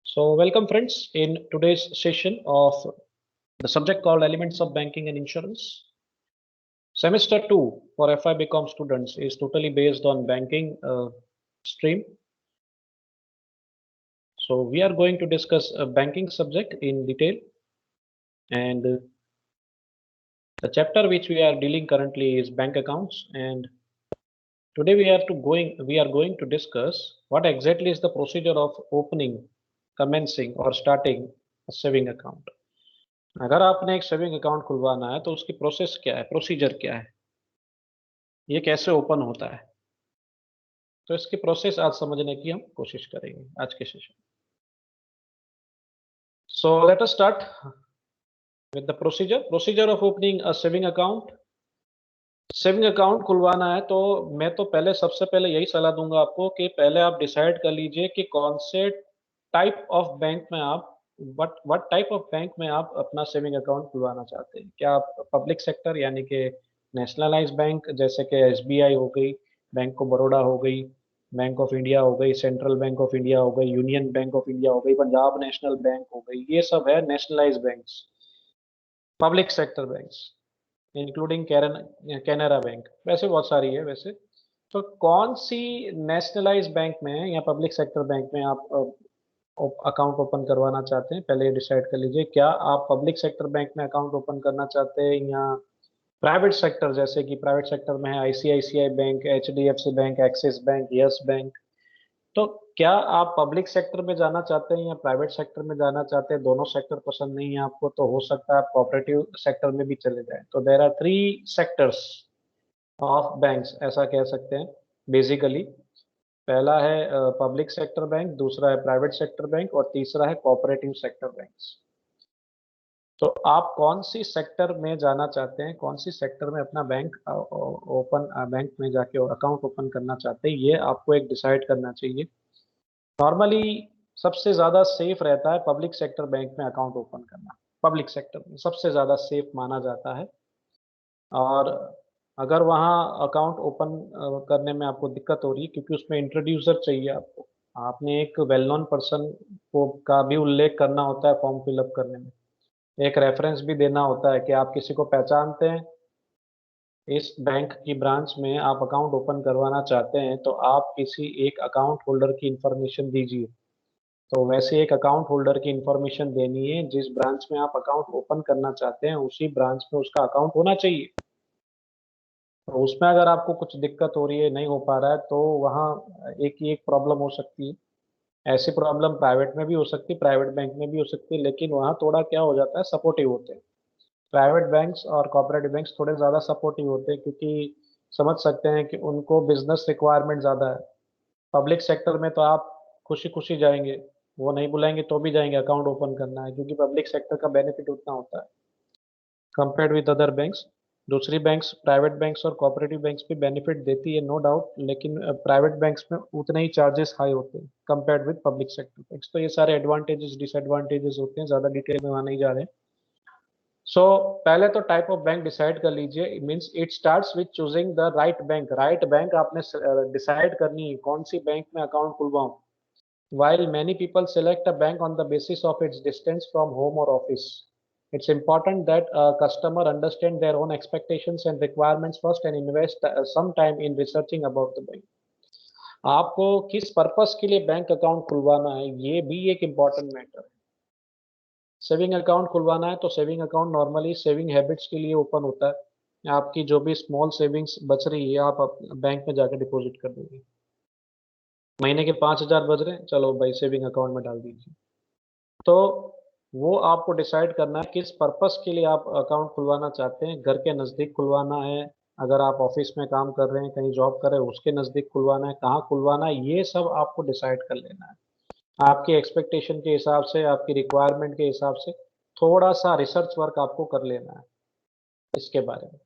So, welcome friends in today's session of the subject called Elements of Banking and Insurance. Semester 2 for FI BCom students is totally based on banking stream. So, we are going to discuss a banking subject in detail, and the chapter which we are dealing currently is bank accounts. And today we are going to discuss what exactly is the procedure of opening, commencing, or starting a saving account. अगर आपने एक saving account खुलवाना है तो उसकी process क्या है, procedure क्या है, ये कैसे ओपन होता है, तो इसकी प्रोसेस आज समझने की हम कोशिश करेंगे आज के session. So let us start with the procedure of opening a saving account. Saving account खुलवाना है तो मैं तो पहले सबसे पहले यही सलाह दूंगा आपको कि पहले आप डिसाइड कर लीजिए कि कौन से टाइप ऑफ बैंक में आप व्हाट टाइप ऑफ बैंक में आप अपना सेविंग अकाउंट खुलवाना चाहते हैं। क्या आप पब्लिक सेक्टर यानी कि नेशनलाइज्ड बैंक जैसे कि एसबीआई हो गई, बैंक ऑफ बड़ौदा हो गई, बैंक ऑफ इंडिया हो गई, सेंट्रल बैंक ऑफ इंडिया हो गई, यूनियन बैंक ऑफ इंडिया हो गई, पंजाब नेशनल बैंक हो गई, ये सब है nationalised banks, public sector banks including Canara bank. वैसे बहुत सारी है वैसे। तो कौन सी नेशनलाइज्ड बैंक में या पब्लिक सेक्टर बैंक में आप अकाउंट ओपन करवाना चाहते हैं, पहले डिसाइड कर लीजिए। क्या आप पब्लिक सेक्टर बैंक में अकाउंट ओपन करना चाहते हैं या प्राइवेट सेक्टर, जैसे कि प्राइवेट सेक्टर में है ICICI bank, HDFC bank, axis bank, yes bank. तो क्या आप पब्लिक सेक्टर में जाना चाहते हैं या प्राइवेट सेक्टर में जाना चाहते हैं, दोनों सेक्टर पसंद नहीं है आपको, तो हो सकता है आप कोऑपरेटिव सेक्टर में भी चले जाएं। तो there are three sectors of banks, ऐसा कह सकते हैं बेसिकली। पहला है पब्लिक सेक्टर बैंक, दूसरा है प्राइवेट सेक्टर बैंक और तीसरा है कोऑपरेटिव सेक्टर बैंक्स। तो आप कौन सी सेक्टर में जाना चाहते हैं, कौन सी सेक्टर में अपना बैंक ओपन बैंक में जाके अकाउंट ओपन करना चाहते हैं, ये आपको एक डिसाइड करना चाहिए। नॉर्मली सबसे ज़्यादा सेफ रहता है पब्लिक सेक्टर बैंक में अकाउंट ओपन करना, पब्लिक सेक्टर में सबसे ज़्यादा सेफ माना जाता है। और अगर वहाँ अकाउंट ओपन करने में आपको दिक्कत हो रही है क्योंकि उसमें इंट्रोड्यूसर चाहिए आपको, आपने एक वेल नोन पर्सन को का भी उल्लेख करना होता है फॉर्म फिलअप करने में, एक रेफरेंस भी देना होता है कि आप किसी को पहचानते हैं, इस बैंक की ब्रांच में आप अकाउंट ओपन करवाना चाहते हैं तो आप किसी एक अकाउंट होल्डर की इंफॉर्मेशन दीजिए। तो वैसे एक अकाउंट होल्डर की इंफॉर्मेशन देनी है, जिस ब्रांच में आप अकाउंट ओपन करना चाहते हैं उसी ब्रांच में उसका अकाउंट होना चाहिए। तो उसमें अगर आपको कुछ दिक्कत हो रही है, नहीं हो पा रहा है, तो वहाँ एक ही एक प्रॉब्लम हो सकती है। ऐसी प्रॉब्लम प्राइवेट में भी हो सकती है, प्राइवेट बैंक में भी हो सकती है, लेकिन वहाँ थोड़ा क्या हो जाता है, सपोर्टिव होते हैं। प्राइवेट बैंक्स और कोऑपरेटिव बैंक्स थोड़े ज़्यादा सपोर्टिव होते हैं क्योंकि समझ सकते हैं कि उनको बिजनेस रिक्वायरमेंट ज़्यादा है। पब्लिक सेक्टर में तो आप खुशी-खुशी जाएँगे, वो नहीं बुलाएँगे तो भी जाएँगे, अकाउंट ओपन करना है क्योंकि पब्लिक सेक्टर का बेनिफिट उतना होता है कंपेयर्ड विद अदर बैंक्स। दूसरी बैंक्स, प्राइवेट बैंक्स और कोऑपरेटिव बैंक्स भी बेनिफिट देती है नो डाउट, लेकिन प्राइवेट बैंक्स में उतने ही चार्जेस हाई होते हैं compared with public sector banks. तो ये सारे एडवांटेजेस डिसएडवांटेजेस होते हैं, ज़्यादा डिटेल में वहाँ नहीं जा रहे हैं। सो पहले तो टाइप ऑफ बैंक डिसाइड कर लीजिए, means it starts with choosing the right bank. Right bank आपने डिसाइड करनी है, कौन सी बैंक में account खुलवाऊं। While many people select a bank on the basis of its distance from home or office, it's important that a customer understand their own expectations and requirements first and invest some time in researching about the bank. आपको किस purpose के लिए bank account खुलवाना है, ये भी एक important matter है। सेविंग अकाउंट खुलवाना है तो saving account normally saving habits के लिए ओपन होता है। आपकी जो भी स्मॉल सेविंग्स बच रही है आप बैंक में जाकर डिपॉजिट कर देंगे। महीने के 5,000 बच रहे हैं, चलो भाई सेविंग अकाउंट में डाल दीजिए। तो वो आपको डिसाइड करना है किस पर्पस के लिए आप अकाउंट खुलवाना चाहते हैं। घर के नज़दीक खुलवाना है, अगर आप ऑफिस में काम कर रहे हैं, कहीं जॉब कर रहे हैं, उसके नज़दीक खुलवाना है, कहाँ खुलवाना है, ये सब आपको डिसाइड कर लेना है। आपके एक्सपेक्टेशन के हिसाब से, आपकी रिक्वायरमेंट के हिसाब से थोड़ा सा रिसर्च वर्क आपको कर लेना है इसके बारे में।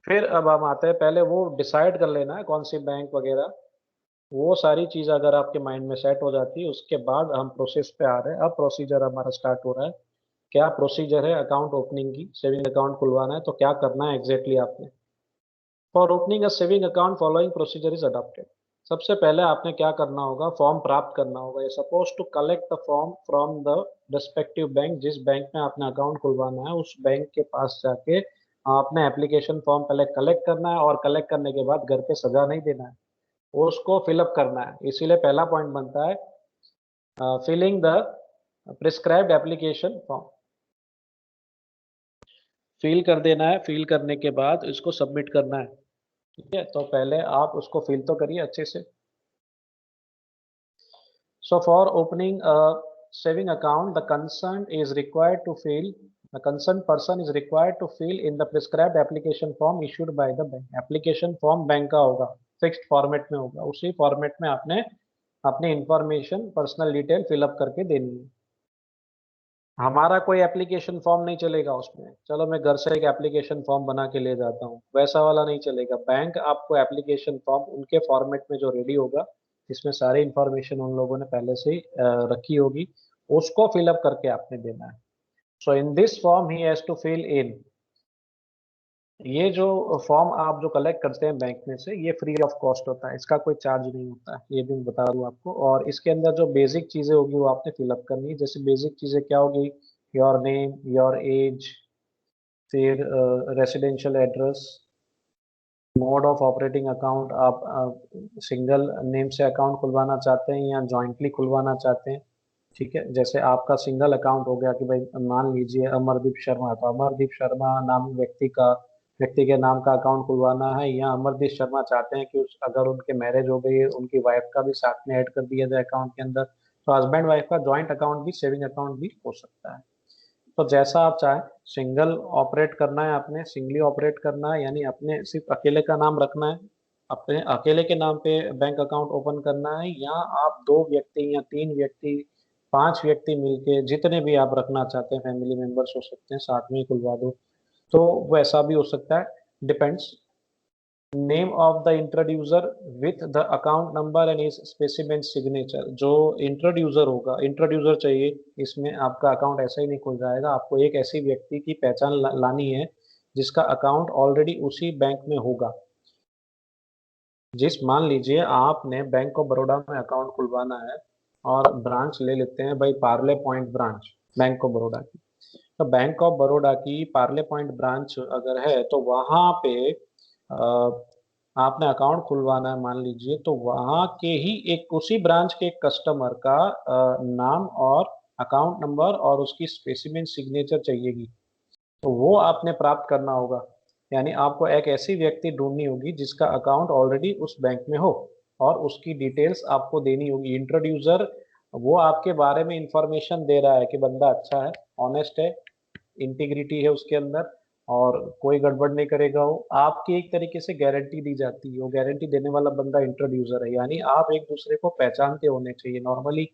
फिर अब हम आते हैं, पहले वो डिसाइड कर लेना है कौन सी बैंक वगैरह, वो सारी चीज़ अगर आपके माइंड में सेट हो जाती है, उसके बाद हम प्रोसेस पे आ रहे हैं। अब प्रोसीजर हमारा स्टार्ट हो रहा है। क्या प्रोसीजर है अकाउंट ओपनिंग की, सेविंग अकाउंट खुलवाना है तो क्या करना है एग्जैक्टली आपने। For opening a saving account following procedure is adopted. सबसे पहले आपने क्या करना होगा, फॉर्म प्राप्त करना होगा। ये suppose to collect the form from the respective bank, जिस बैंक में आपने अकाउंट खुलवाना है उस बैंक के पास जाके आपने एप्लीकेशन फॉर्म पहले कलेक्ट करना है, और कलेक्ट करने के बाद घर पे सजा नहीं देना है, उसको फिलअप करना है। इसीलिए पहला पॉइंट बनता है filling the prescribed application form. Fill कर देना है, फिल करने के बाद इसको सबमिट करना है। ठीक है, तो पहले आप उसको फिल तो करिए अच्छे से। So for opening a saving account, the concerned person is required to fill in the prescribed application form issued by the bank. Application form bank का होगा, फिक्स्ड फॉर्मेट में होगा, उसी फॉर्मेट में आपने अपनी इंफॉर्मेशन, पर्सनल डिटेल फिलअप करके देनी है। हमारा कोई एप्लीकेशन फॉर्म नहीं चलेगा उसमें, चलो मैं घर से एक एप्लीकेशन फॉर्म बना के ले जाता हूँ, वैसा वाला नहीं चलेगा। बैंक आपको एप्लीकेशन फॉर्म उनके फॉर्मेट में जो रेडी होगा, जिसमें सारी इंफॉर्मेशन उन लोगों ने पहले से ही रखी होगी, उसको फिलअप करके आपने देना है। So in this form he has to fill in. ये जो फॉर्म आप जो कलेक्ट करते हैं बैंक में से, ये फ्री ऑफ कॉस्ट होता है, इसका कोई चार्ज नहीं होता है, ये भी मैं बता दूं आपको। और इसके अंदर जो बेसिक चीज़ें होगी वो आपने फिलअप करनी है। जैसे बेसिक चीज़ें क्या होगी, योर नेम, योर एज, फिर residential address, mode of operating account, आप सिंगल नेम से अकाउंट खुलवाना चाहते हैं या जॉइंटली खुलवाना चाहते हैं। ठीक है, जैसे आपका सिंगल अकाउंट हो गया कि भाई मान लीजिए अमरदीप शर्मा है, तो अमरदीप शर्मा नाम व्यक्ति के नाम का अकाउंट खुलवाना है, या अमरदीप शर्मा चाहते हैं कि अगर उनके मैरिज हो गई है उनकी वाइफ का भी साथ में ऐड कर दिया जाए अकाउंट के अंदर, तो हस्बैंड वाइफ का जॉइंट अकाउंट भी सेविंग अकाउंट भी हो सकता है। तो जैसा आप चाहें, सिंगल ऑपरेट करना है आपने, सिंगली ऑपरेट करना है, यानी अपने सिर्फ अकेले का नाम रखना है, अपने अकेले के नाम पे बैंक अकाउंट ओपन करना है, या आप 2 व्यक्ति या 3 व्यक्ति, 5 व्यक्ति मिलके जितने भी आप रखना चाहते हैं फैमिली मेंबर्स हो सकते हैं, साथ में ही खुलवा दो, तो वैसा भी हो सकता है, depends. Name of the introducer with the account number and is specimen signature. जो इंट्रोड्यूसर होगा, इंट्रोड्यूसर चाहिए, इसमें आपका अकाउंट ऐसा ही नहीं खुल जाएगा, आपको एक ऐसी व्यक्ति की पहचान लानी है जिसका अकाउंट ऑलरेडी उसी बैंक में होगा। जिस मान लीजिए आपने बैंक ऑफ बड़ौदा में अकाउंट खुलवाना है, और ब्रांच ले लेते हैं भाई Parle point branch, bank of Baroda की। तो बैंक ऑफ बड़ौदा की पार्ले पॉइंट ब्रांच अगर है, तो वहाँ पे आपने अकाउंट खुलवाना है मान लीजिए, तो वहाँ के ही एक उसी ब्रांच के एक कस्टमर का नाम और अकाउंट नंबर और उसकी स्पेसिमेन सिग्नेचर चाहिएगी, तो वो आपने प्राप्त करना होगा। यानी आपको एक ऐसी व्यक्ति ढूंढनी होगी जिसका अकाउंट ऑलरेडी उस बैंक में हो, और उसकी डिटेल्स आपको देनी होगी। इंट्रोड्यूसर वो आपके बारे में इंफॉर्मेशन दे रहा है कि बंदा अच्छा है, ऑनेस्ट है, इंटीग्रिटी है उसके अंदर, और कोई गड़बड़ नहीं करेगा। वो आपकी एक तरीके से गारंटी दी जाती है, वो गारंटी देने वाला बंदा इंट्रोड्यूसर है, यानी आप एक दूसरे को पहचानते होने चाहिए नॉर्मली।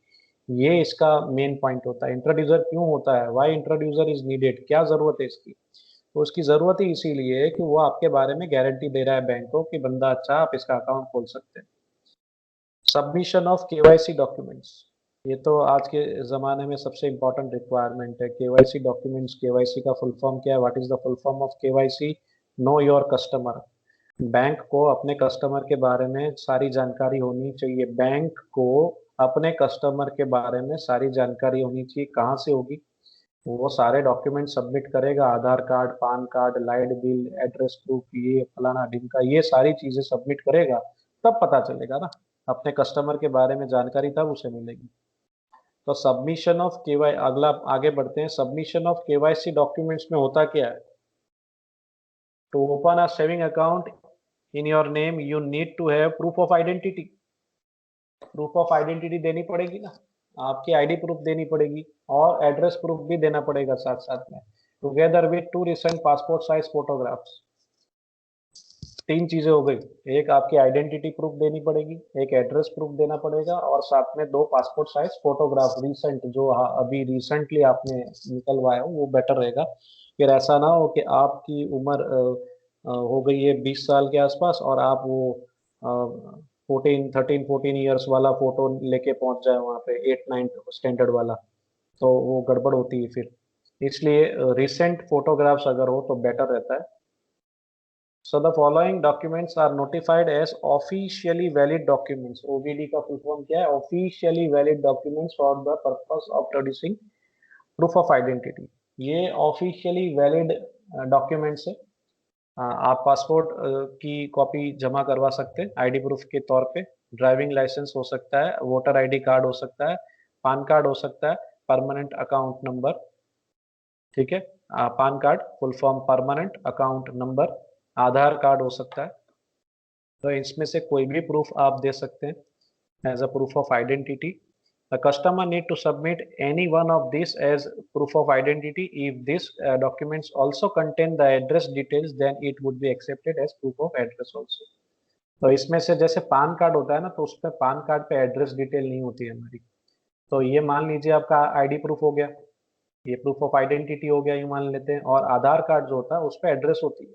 ये इसका मेन पॉइंट होता है। इंट्रोड्यूसर क्यों होता है, वाई इंट्रोड्यूसर इज नीडेड, क्या जरूरत है इसकी? तो उसकी जरूरत ही इसीलिए है कि वो आपके बारे में गारंटी दे रहा है बैंक को कि बंदा अच्छा, आप इसका अकाउंट खोल सकते हैं। सबमिशन ऑफ केवाईसी डॉक्यूमेंट्स, ये तो आज के ज़माने में सबसे इम्पोर्टेंट रिक्वायरमेंट है। केवाईसी डॉक्यूमेंट्स, केवाईसी का फुल फॉर्म क्या है? What is the full form of KYC? Know your customer. Bank को अपने कस्टमर के बारे में सारी जानकारी होनी चाहिए। बैंक को अपने कस्टमर के बारे में सारी जानकारी होनी चाहिए। कहाँ से होगी? वो सारे डॉक्यूमेंट सबमिट करेगा, Aadhaar card, PAN card, light bill, address proof, ये फलाना ढिमका, ये सारी चीज़ें सबमिट करेगा, तब पता चलेगा ना, अपने कस्टमर के बारे में जानकारी तब उसे मिलेगी। तो सबमिशन ऑफ केवाई, अगला आगे बढ़ते हैं। सबमिशन ऑफ केवाईसी डॉक्यूमेंट्स में होता क्या है? To open a saving account in your name you need to have proof of identity. Proof of identity देनी पड़ेगी ना, आपकी आईडी प्रूफ देनी पड़ेगी, और एड्रेस प्रूफ भी देना पड़ेगा साथ साथ में, together with 2 recent passport size photographs. 3 चीजें हो गई, एक आपकी आइडेंटिटी प्रूफ देनी पड़ेगी, एक एड्रेस प्रूफ देना पड़ेगा, और साथ में 2 पासपोर्ट साइज फोटोग्राफ रिसेंट, जो अभी रिसेंटली आपने निकलवाया हो वो बेटर रहेगा। फिर ऐसा ना हो कि आपकी उम्र हो गई है 20 साल के आसपास, और आप वो 14 वाला फोटो लेके पहुंच जाए वहाँ पे, 8 9 स्टैंडर्ड वाला, तो वो गड़बड़ होती है फिर। इसलिए रिसेंट फोटोग्राफ्स अगर हो तो बेटर रहता है। So the following documents are notified as officially valid documents. OVD का full form क्या है? Officially valid documents for the purpose of producing proof of identity. ये officially valid documents है. आप पासपोर्ट की कॉपी जमा करवा सकते हैं आईडी प्रूफ के तौर पे. ड्राइविंग लाइसेंस हो सकता है, वोटर आईडी कार्ड हो सकता है, पान कार्ड हो सकता है, परमानेंट अकाउंट नंबर. ठीक है, PAN card full form permanent account number, Aadhaar card हो सकता है. तो इसमें से कोई भी प्रूफ आप दे सकते हैं as a proof of identity. The customer need to submit any one of these as proof of identity. If these documents also contain the address details, then it would be accepted as proof of address also. तो इसमें से जैसे PAN card होता है ना, तो उसमें PAN card पे एड्रेस डिटेल नहीं होती है हमारी. तो ये मान लीजिए आपका आईडी प्रूफ हो गया, ये प्रूफ ऑफ आइडेंटिटी हो गया, ये मान लेते हैं. और आधार कार्ड जो होता है उस पर एड्रेस होती है,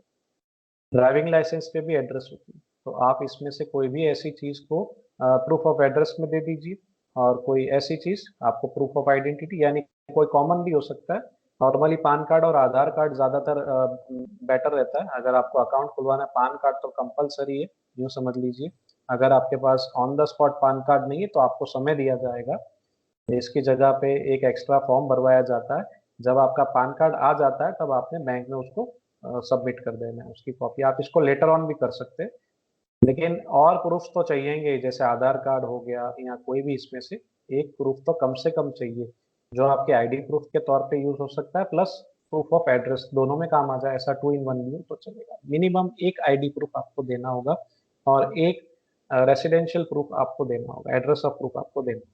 ड्राइविंग लाइसेंस पे भी एड्रेस होती है. तो आप इसमें से कोई भी ऐसी चीज को प्रूफ ऑफ एड्रेस में दे दीजिए, और कोई ऐसी चीज आपको प्रूफ ऑफ आइडेंटिटी, यानी कोई कॉमन भी हो सकता है. नॉर्मली पान कार्ड और आधार कार्ड ज्यादातर बेटर रहता है. अगर आपको अकाउंट खुलवाना है, पान कार्ड तो कंपलसरी है, यूँ समझ लीजिए. अगर आपके pass on the spot PAN card नहीं है तो आपको समय दिया जाएगा. इसकी जगह पे एक एक्स्ट्रा फॉर्म भरवाया जाता है. जब आपका पान कार्ड आ जाता है तब आपने बैंक में उसको सबमिट कर देना है, उसकी कॉपी. आप इसको लेटर ऑन भी कर सकते हैं, लेकिन और प्रूफ तो चाहिएंगे. जैसे आधार कार्ड हो गया या कोई भी, इसमें से एक प्रूफ तो कम से कम चाहिए, जो आपके आईडी प्रूफ के तौर पे यूज हो सकता है, प्लस प्रूफ ऑफ एड्रेस, दोनों में काम आ जाए. ऐसा 2 इन 1 भी हो तो चलेगा. मिनिमम एक आईडी प्रूफ आपको देना होगा, और एक रेसिडेंशियल प्रूफ आपको देना होगा, एड्रेस ऑफ प्रूफ आपको देना होगा.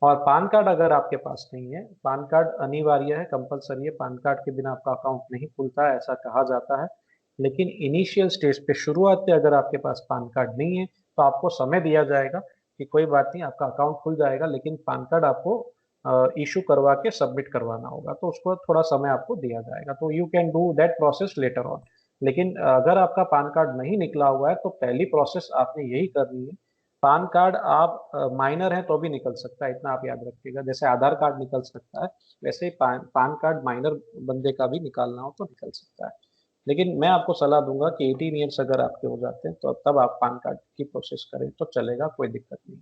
और पान कार्ड अगर आपके पास नहीं है, पान कार्ड अनिवार्य है, कंपलसरी है. पान कार्ड के बिना आपका अकाउंट नहीं खुलता है, ऐसा कहा जाता है. लेकिन इनिशियल स्टेज पे, शुरुआत पे अगर आपके पास पान कार्ड नहीं है, तो आपको समय दिया जाएगा कि कोई बात नहीं, आपका अकाउंट खुल जाएगा, लेकिन पान कार्ड आपको इशू करवा के सबमिट करवाना होगा. तो उसको थोड़ा समय आपको दिया जाएगा. तो you can do that process later on. लेकिन अगर आपका पान कार्ड नहीं निकला हुआ है, तो पहली प्रोसेस आपने यही करनी है. पान कार्ड आप माइनर है तो भी निकल सकता है, इतना आप याद रखिएगा. जैसे आधार कार्ड निकल सकता है, वैसे ही पान कार्ड माइनर बंदे का भी निकालना हो तो निकल सकता है. लेकिन मैं आपको सलाह दूंगा कि 18 ईयर्स अगर आपके हो जाते हैं तो तब आप पान कार्ड की प्रोसेस करें तो चलेगा, कोई दिक्कत नहीं.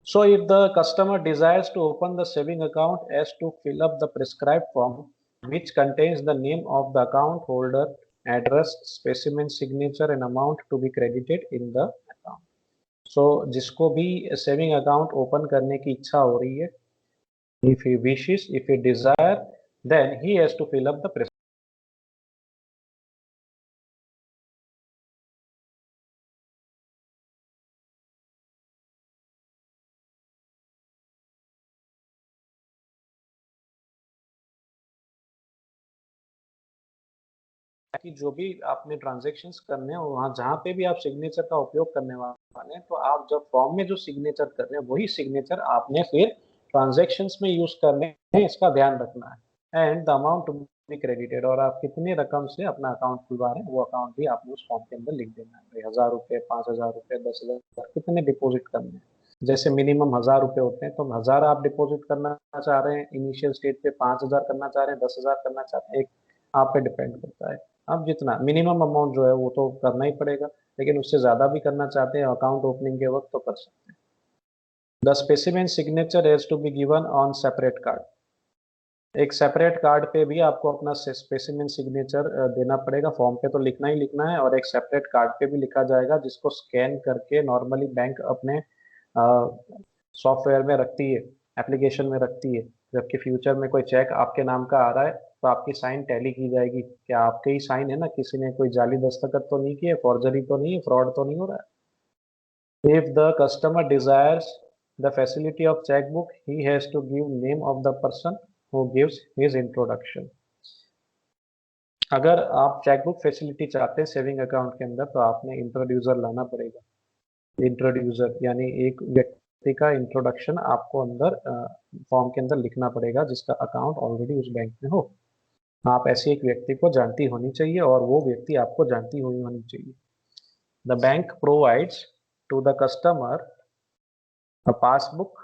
So if the customer desires to open the saving account, as to fill up the prescribed form which contains the name of the account holder, address, specimen signature and amount to be credited in the account. So जिसको भी saving account open करने की इच्छा हो रही है, if he wishes, if he desire, then he has to fill up the prescribed. कि जो भी आपने ट्रांजैक्शंस करने हैं, वहाँ जहाँ पे भी आप सिग्नेचर का उपयोग करने वाले हैं, तो आप जब फॉर्म में जो सिग्नेचर कर रहे हैं, वही सिग्नेचर आपने फिर ट्रांजैक्शंस में यूज करने हैं, इसका ध्यान रखना है. And the amount to be credited, और आप कितने रकम से अपना अकाउंट खुलवा रहे हैं, वो अकाउंट भी आपने उस फॉर्म के अंदर लिख देना है. 1000 रुपये, 5000 रुपये, 10,000, कितने डिपॉजिट करने हैं. जैसे मिनिमम 1000 रुपये होते हैं, तो 1000 आप डिपॉजिट करना चाह रहे हैं इनिशियल स्टेज पे, 5000 करना चाह रहे हैं, 10,000 करना चाहते हैं, एक आप पे डिपेंड करता है. आप जितना मिनिमम अमाउंट जो है वो तो करना ही पड़ेगा, लेकिन उससे ज़्यादा भी करना चाहते हैं अकाउंट ओपनिंग के वक्त तो कर सकते हैं. The specimen signature has to be given on separate card. एक सेपरेट कार्ड पे भी आपको अपना स्पेसिमेन सिग्नेचर देना पड़ेगा. फॉर्म पे तो लिखना ही लिखना है, और एक सेपरेट कार्ड पे भी लिखा जाएगा, जिसको स्कैन करके नॉर्मली बैंक अपने सॉफ्टवेयर में रखती है, एप्लीकेशन में रखती है. जबकि फ्यूचर में कोई चेक आपके नाम का आ रहा है, तो आपकी साइन टैली की जाएगी, क्या आपके ही साइन है ना, किसी ने कोई जाली दस्तखत तो नहीं किए, फॉर्जरी तो नहीं है, फ्रॉड तो नहीं हो रहा है. If the customer desires the facility of checkbook, he has to give name of the person who gives his introduction. अगर आप चेकबुक फैसिलिटी चाहते हैं सेविंग अकाउंट के अंदर, तो आपने इंट्रोड्यूसर लाना पड़ेगा. इंट्रोड्यूसर यानी एक व्यक्ति का इंट्रोडक्शन आपको अंदर फॉर्म के अंदर लिखना पड़ेगा, जिसका अकाउंट ऑलरेडी उस बैंक में हो. आप ऐसे एक व्यक्ति को जानती होनी चाहिए, और वो व्यक्ति आपको जानती हुई होनी चाहिए. The bank provides to the customer a passbook,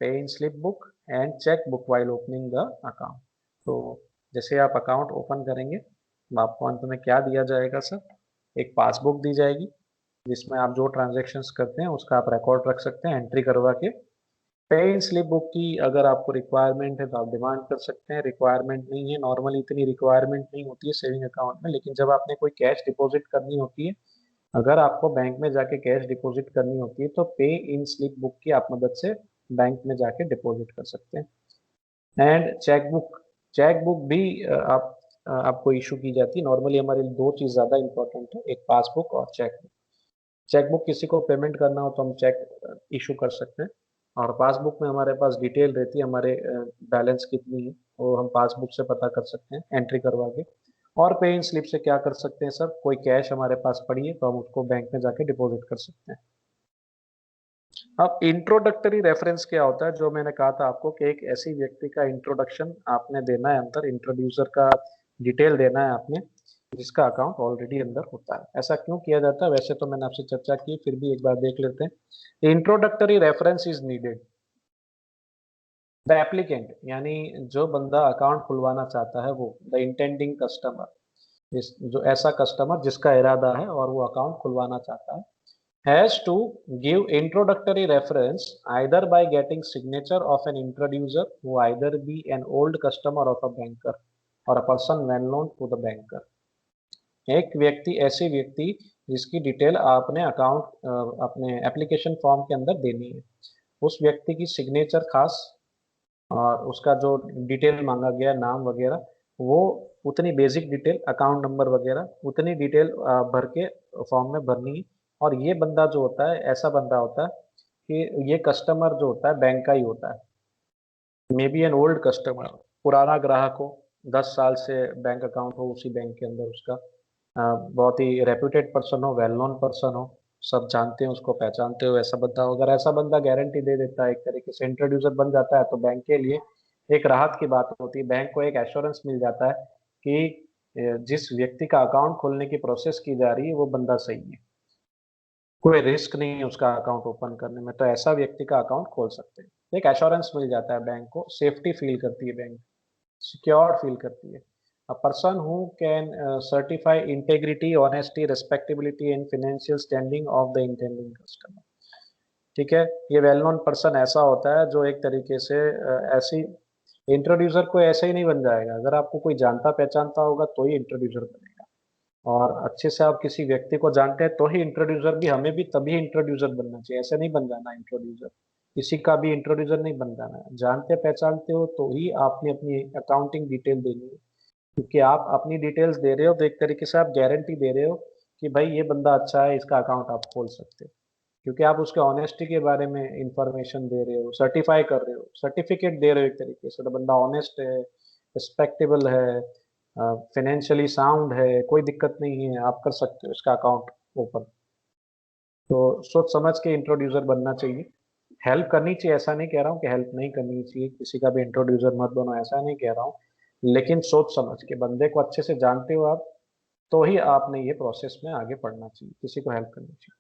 pay-in slip book and check book while opening the account. तो जैसे आप अकाउंट ओपन करेंगे, आपको अंत में क्या दिया जाएगा सर? एक पासबुक दी जाएगी जिसमें आप जो ट्रांजैक्शंस करते हैं उसका आप रिकॉर्ड रख सकते हैं एंट्री करवा के। पे इन स्लिप बुक की अगर आपको रिक्वायरमेंट है तो आप डिमांड कर सकते हैं, रिक्वायरमेंट नहीं है, नॉर्मली इतनी रिक्वायरमेंट नहीं होती है सेविंग अकाउंट में, लेकिन जब आपने कोई कैश डिपॉजिट करनी होती है, अगर आपको बैंक में जाके कैश डिपॉजिट करनी होती है तो पे इन स्लिप बुक की आप मदद से बैंक में जाके डिपॉजिट कर सकते हैं। एंड चेकबुक, चेकबुक भी आपको इशू की जाती है। नॉर्मली हमारे लिए दो चीज़ ज़्यादा इंपॉर्टेंट है, एक पासबुक और चेकबुक। चेकबुक किसी को पेमेंट करना हो तो हम चेक इशू कर सकते हैं, और पासबुक में हमारे पास डिटेल रहती है हमारे बैलेंस कितनी है, वो हम पासबुक से पता कर सकते हैं एंट्री करवा के। और पे इन स्लिप से क्या कर सकते हैं सर, कोई कैश हमारे पास पड़ी है तो हम उसको बैंक में जाके डिपॉजिट कर सकते हैं। अब इंट्रोडक्टरी रेफरेंस क्या होता है, जो मैंने कहा था आपको कि एक ऐसी व्यक्ति का इंट्रोडक्शन आपने देना है, अंदर इंट्रोड्यूसर का डिटेल देना है आपने, जिसका अकाउंट ऑलरेडी अंदर होता है। ऐसा क्यों किया जाता है, वैसे तो मैंने आपसे चर्चा की, फिर भी एक बार देख लेते हैं। Introductory reference is needed. The applicant यानी जो बंदा अकाउंट खुलवाना चाहता है, वो द इंटेंडिंग कस्टमर, जो ऐसा कस्टमर जिसका इरादा है और वो अकाउंट खुलवाना चाहता है, has to give introductory reference either by getting signature of an introducer who either be an old customer of a banker or a person well known to the banker। एक व्यक्ति, ऐसे व्यक्ति जिसकी डिटेल आपने account अपने application form के अंदर देनी है, उस व्यक्ति की सिग्नेचर खास, और उसका जो डिटेल मांगा गया नाम वगैरह, वो उतनी बेसिक डिटेल अकाउंट नंबर वगैरह उतनी डिटेल भर के फॉर्म में भरनी है। और ये बंदा जो होता है, ऐसा बंदा होता है कि ये कस्टमर जो होता है बैंक का ही होता है, may be an old customer, पुराना ग्राहक हो, 10 साल से बैंक अकाउंट हो उसी बैंक के अंदर उसका, बहुत ही रेप्यूटेड पर्सन हो, वेल नोन पर्सन हो, सब जानते हैं उसको, पहचानते हो, ऐसा बंदा हो। अगर ऐसा बंदा गारंटी दे देता है, एक तरीके से इंट्रोड्यूसर बन जाता है, तो बैंक के लिए एक राहत की बात होती है, बैंक को एक एश्योरेंस मिल जाता है कि जिस व्यक्ति का अकाउंट खोलने की प्रोसेस की जा रही है वो बंदा सही है, कोई रिस्क नहीं है उसका अकाउंट ओपन करने में, तो ऐसा व्यक्ति का अकाउंट खोल सकते हैं। एक एश्योरेंस मिल जाता है बैंक को, सेफ्टी फील करती है बैंक, सिक्योर फील करती है। A person who can certify integrity, honesty, respectability and financial standing of the intending customer. ठीक है, ये वेल नोन पर्सन ऐसा होता है जो एक तरीके से ऐसी, इंट्रोड्यूसर को ऐसे ही नहीं बन जाएगा, अगर आपको कोई जानता पहचानता होगा तो ही इंट्रोड्यूसर बनेगा, और अच्छे से आप किसी व्यक्ति को जानते हैं तो ही इंट्रोड्यूसर भी, हमें भी तभी इंट्रोड्यूसर बनना चाहिए, ऐसे नहीं बन जाना इंट्रोड्यूसर, किसी का भी इंट्रोड्यूसर नहीं बन जाना है। जानते पहचानते हो तो ही आपने अपनी अकाउंटिंग डिटेल देनी है, क्योंकि आप अपनी डिटेल्स दे रहे हो तो एक तरीके से आप गारंटी दे रहे हो कि भाई ये बंदा अच्छा है, इसका अकाउंट आप खोल सकते हो, क्योंकि आप उसके ऑनेस्टी के बारे में इंफॉर्मेशन दे रहे हो, सर्टिफाई कर रहे हो, सर्टिफिकेट दे रहे हो एक तरीके से, तो बंदा ऑनेस्ट है, रिस्पेक्टेबल है, फाइनेंशियली साउंड है, कोई दिक्कत नहीं है, आप कर सकते हो इसका अकाउंट ओपन। तो सोच समझ के इंट्रोड्यूसर बनना चाहिए। हेल्प करनी चाहिए, ऐसा नहीं कह रहा हूँ कि हेल्प नहीं करनी चाहिए, किसी का भी इंट्रोड्यूसर मत बनो, ऐसा नहीं कह रहा हूँ, लेकिन सोच समझ के, बंदे को अच्छे से जानते हो आप, तो ही आपने ये प्रोसेस में आगे बढ़ना चाहिए, किसी को हेल्प करनी चाहिए।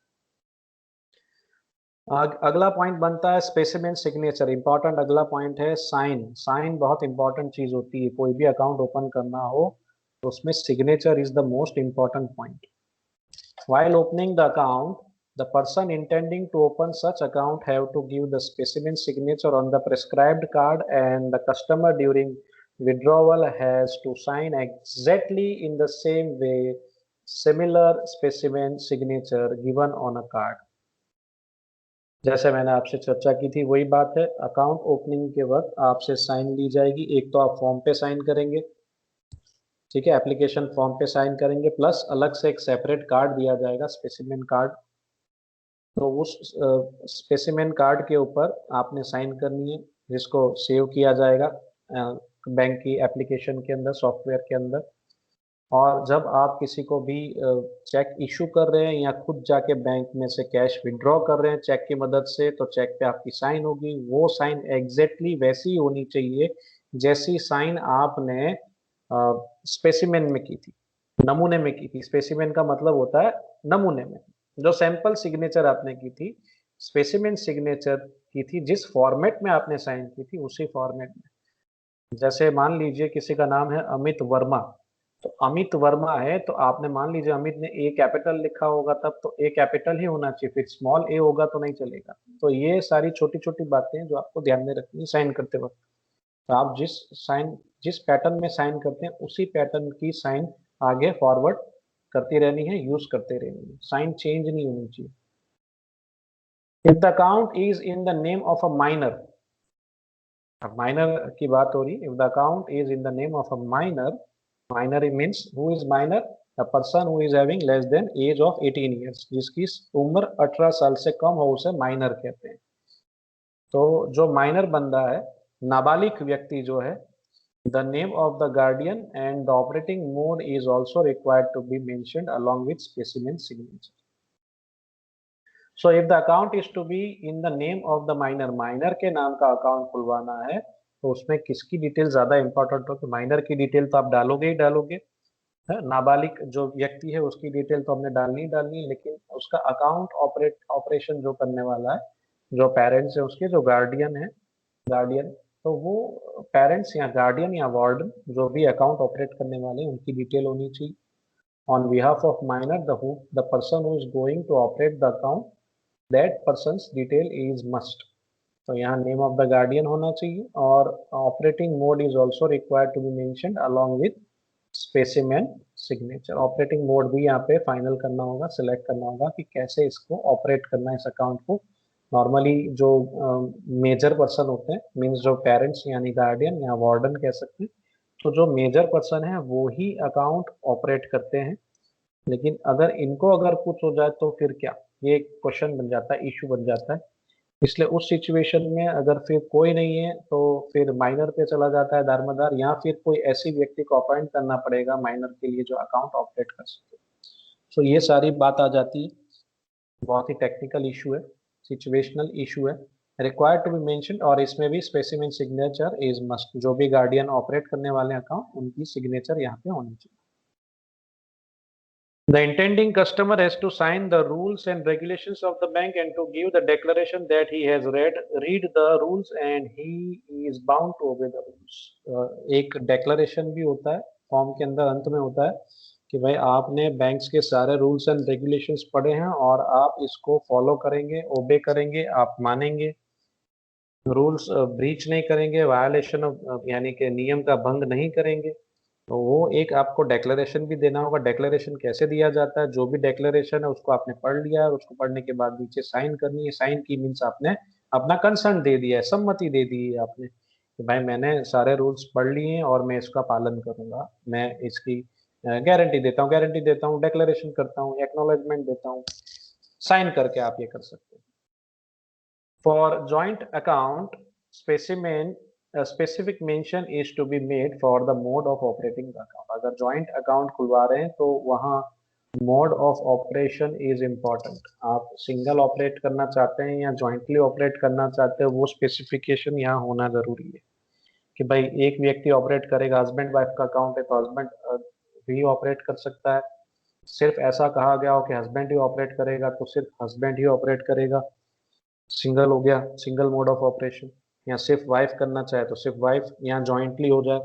अगला पॉइंट बनता है स्पेसिमेन सिग्नेचर, इंपॉर्टेंट अगला पॉइंट है साइन। साइन बहुत इंपॉर्टेंट चीज होती है, कोई भी अकाउंट ओपन करना हो तो उसमें signature is the most important point. While opening the account, the person intending to open such account have to give the specimen signature on the prescribed card, and the customer during withdrawal has to sign exactly in the same way similar specimen signature given on a card। जैसे मैंने आपसे चर्चा की थी वही बात है, account opening के वक्त आपसे साइन ली जाएगी, एक तो आप फॉर्म पे साइन करेंगे, ठीक है, एप्लीकेशन फॉर्म पे साइन करेंगे, प्लस अलग से एक सेपरेट कार्ड दिया जाएगा, स्पेसिमेन कार्ड। तो उस स्पेसिमेन कार्ड के ऊपर आपने साइन करनी है, जिसको सेव किया जाएगा बैंक की एप्लीकेशन के अंदर, सॉफ्टवेयर के अंदर। और जब आप किसी को भी चेक इशू कर रहे हैं या खुद जाके बैंक में से कैश विड्रॉ कर रहे हैं चेक की मदद से, तो चेक पे आपकी साइन होगी, वो साइन एग्जैक्टली वैसी ही होनी चाहिए जैसी साइन आपने स्पेसिमेन में की थी, नमूने में की थी। स्पेसिमेन का मतलब होता है नमूने में, जो सैंपल सिग्नेचर आपने की थी, स्पेसिमेन सिग्नेचर की थी, जिस फॉर्मेट में आपने साइन की थी उसी फॉर्मेट में। जैसे मान लीजिए किसी का नाम है अमित वर्मा, तो अमित वर्मा है, तो आपने मान लीजिए अमित ने ए कैपिटल लिखा होगा तब तो ए कैपिटल ही होना चाहिए, फिर स्मॉल ए होगा तो नहीं चलेगा। तो ये सारी छोटी छोटी बातें हैं जो आपको ध्यान में रखनी है साइन करते वक्त। तो आप जिस पैटर्न में साइन करते हैं उसी पैटर्न की साइन आगे फॉरवर्ड करती रहनी है, यूज करते रहनी है, साइन चेंज नहीं होनी चाहिए। If the account is in the name of a minor, अब माइनर की बात हो रही है, if the account is in the name of a minor, minor means who is minor, the person who is having less than age of 18 years, जिसकी उम्र 18 साल से कम हो उसे माइनर कहते हैं। तो जो माइनर बंदा है, नाबालिग व्यक्ति जो है, the name of the guardian and the operating mode is also required to be mentioned along with specimen signature. So if the account is to be in the name of the minor, minor के नाम का account खुलवाना है तो उसमें किसकी detail ज्यादा important हो, कि माइनर की डिटेल तो आप डालोगे ही डालोगे, है नाबालिग जो व्यक्ति है उसकी डिटेल तो हमने डालनी ही डालनी है, लेकिन उसका अकाउंट ऑपरेशन जो करने वाला है, जो पेरेंट्स है उसके, जो गार्डियन है, गार्डियन, तो वो पेरेंट्स या गार्डियन या वार्डन जो भी अकाउंट ऑपरेट करने वाले हैं उनकी डिटेल होनी चाहिए। On behalf of minor the person who is going to operate the account, that person's detail is must. तो यहाँ नेम ऑफ द गार्डियन होना चाहिए और operating mode is also required to be mentioned along with specimen signature. Operating mode भी यहाँ पे final करना होगा, सिलेक्ट करना होगा कि कैसे इसको ऑपरेट करना है इस अकाउंट को। नॉर्मली जो मेजर पर्सन होते हैं, मीन्स जो पेरेंट्स यानी गार्डियन या वार्डन कह सकते हैं, तो जो मेजर पर्सन है वो ही अकाउंट ऑपरेट करते हैं। लेकिन अगर कुछ हो जाए तो फिर क्या, ये क्वेश्चन बन जाता है, इशू बन जाता है। इसलिए उस सिचुएशन में अगर फिर कोई नहीं है तो फिर माइनर पे चला जाता है दारोमदार, या फिर कोई ऐसी व्यक्ति को अपॉइंट करना पड़ेगा माइनर के लिए जो अकाउंट ऑपरेट कर सके। सो ये सारी बात आ जाती है, बहुत ही टेक्निकल इशू है, सिचुएशनल इशू है, रिक्वायर्ड टू बी मेंशन, और इसमें भी स्पेसिमेन सिग्नेचर इज मस्ट। जो भी गार्डियन ऑपरेट करने वाले अकाउंट उनकी सिग्नेचर यहाँ पे होनी चाहिए। The intending customer has to sign the rules and regulations of the bank and to give the declaration that he has read the rules and he is bound to obey the rules. एक declaration भी होता है form के अंदर, अंत में होता है कि भाई आपने बैंक्स के सारे रूल्स एंड रेगुलेशंस पढ़े हैं और आप इसको फॉलो करेंगे, ओबे करेंगे, आप मानेंगे, रूल्स ब्रीच नहीं करेंगे, वायलेशन ऑफ यानी कि नियम का भंग नहीं करेंगे। तो वो एक आपको डेक्लेरेशन भी देना होगा। डेक्लेरेशन कैसे दिया जाता है, जो भी डेक्लेरेशन है उसको आपने पढ़ लिया और उसको पढ़ने के बाद नीचे साइन करनी है। साइन की मीन्स आपने अपना कंसर्न दे दिया है, सम्मति दे दी है आपने कि भाई मैंने सारे रूल्स पढ़ लिए हैं और मैं इसका पालन करूंगा, मैं इसकी गारंटी देता हूँ, डेक्लेरेशन करता हूँ, एक्नॉलेजमेंट देता हूँ। साइन करके आप ये कर सकते हैं। For joint account, a specific mention is to be made for the mode of operating the account. अगर joint account खुलवा रहे हैं तो वहाँ mode of operation is important. आप single operate करना चाहते हैं या jointly operate करना चाहते हैं, वो specification यहाँ होना जरूरी है कि भाई एक व्यक्ति ऑपरेट करेगा, हस्बैंड वाइफ का अकाउंट है तो हस्बैंड भी ऑपरेट कर सकता है। सिर्फ ऐसा कहा गया हो कि हस्बैंड ही ऑपरेट करेगा तो सिर्फ हस्बैंड ही ऑपरेट करेगा, सिंगल हो गया, सिंगल मोड ऑफ ऑपरेशन। या सिर्फ वाइफ करना चाहे तो सिर्फ वाइफ, या जॉइंटली हो जाए,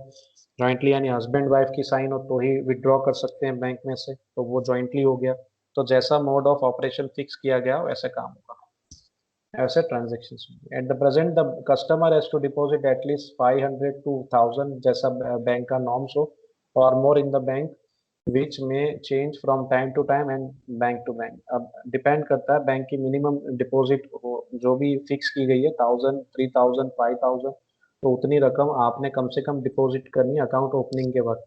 जॉइंटली यानी हस्बैंड वाइफ की साइन हो तो ही विड्रॉ कर सकते हैं बैंक में से, तो वो जॉइंटली हो गया। तो जैसा मोड ऑफ ऑपरेशन फिक्स किया गया हो ऐसे काम होगा, ऐसे transaction. At the present the customer has to deposit at least 500 to 1000 जैसा बैंक का नॉर्म्स हो, और मोर इन द बैंक विच में change from time to time and bank to bank. अब डिपेंड करता है बैंक की मिनिमम डिपॉजिट जो भी फिक्स की गई है, 1000, 3000, 5000, तो उतनी रकम आपने कम से कम डिपॉजिट करनी है अकाउंट ओपनिंग के वक्त।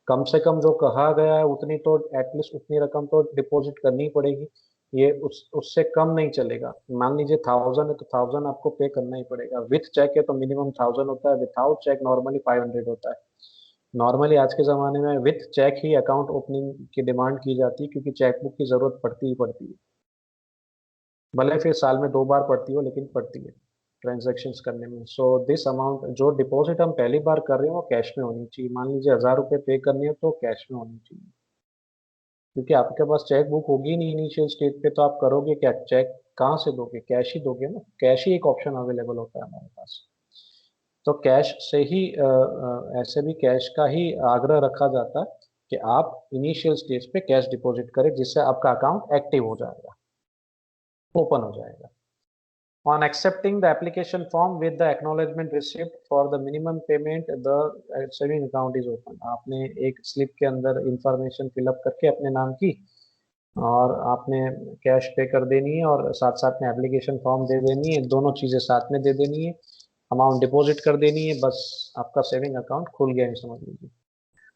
कम से कम जो कहा गया है उतनी तो एटलीस्ट उतनी रकम तो डिपॉजिट करनी ही पड़ेगी, ये उससे कम नहीं चलेगा। मान लीजिए 1000 है तो 1000 आपको पे करना ही पड़ेगा। विथ चेक है तो मिनिमम 1000 होता है, विदाउट चेक नॉर्मली 500 होता है। नॉर्मली आज के ज़माने में विथ चेक ही अकाउंट ओपनिंग की डिमांड की जाती है, क्योंकि चेकबुक की ज़रूरत पड़ती ही पड़ती है, भले फिर साल में 2 बार पड़ती हो लेकिन पड़ती है ट्रांजैक्शंस करने में। सो दिस अमाउंट जो डिपॉजिट हम पहली बार कर रहे हैं वो कैश में होनी चाहिए। मान लीजिए 1000 रुपये पे करनी है तो कैश में होनी चाहिए, क्योंकि आपके पास चेक बुक होगी नहीं इनिशियल स्टेज पे, तो आप करोगे क्या, चेक कहाँ से दोगे, कैश ही दोगे ना। कैश ही एक ऑप्शन अवेलेबल होता है हमारे पास, तो कैश से ही ऐसे भी कैश का ही आग्रह रखा जाता है कि आप इनिशियल स्टेज पे कैश डिपॉजिट करें, जिससे आपका अकाउंट एक्टिव हो जाएगा, ओपन हो जाएगा। On accepting the application form with the acknowledgement receipt for the minimum payment, the saving account is open. आपने एक स्लिप के अंदर इंफॉर्मेशन फिलअप करके अपने नाम की, और आपने कैश पे कर देनी है, और साथ साथ में एप्लीकेशन फॉर्म दे देनी है, दोनों चीज़ें साथ में दे देनी है, अमाउंट डिपॉजिट कर देनी है, बस आपका सेविंग अकाउंट खुल गया है, समझ लीजिए।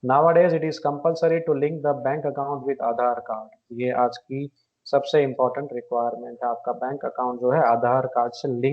Nowadays it is compulsory to link the bank account with Aadhaar card. ये आज की सबसे इम्पोर्टेंट रिक्वायरमेंट है, आपका बैंक अकाउंट जो है आधार कार्ड से लिंक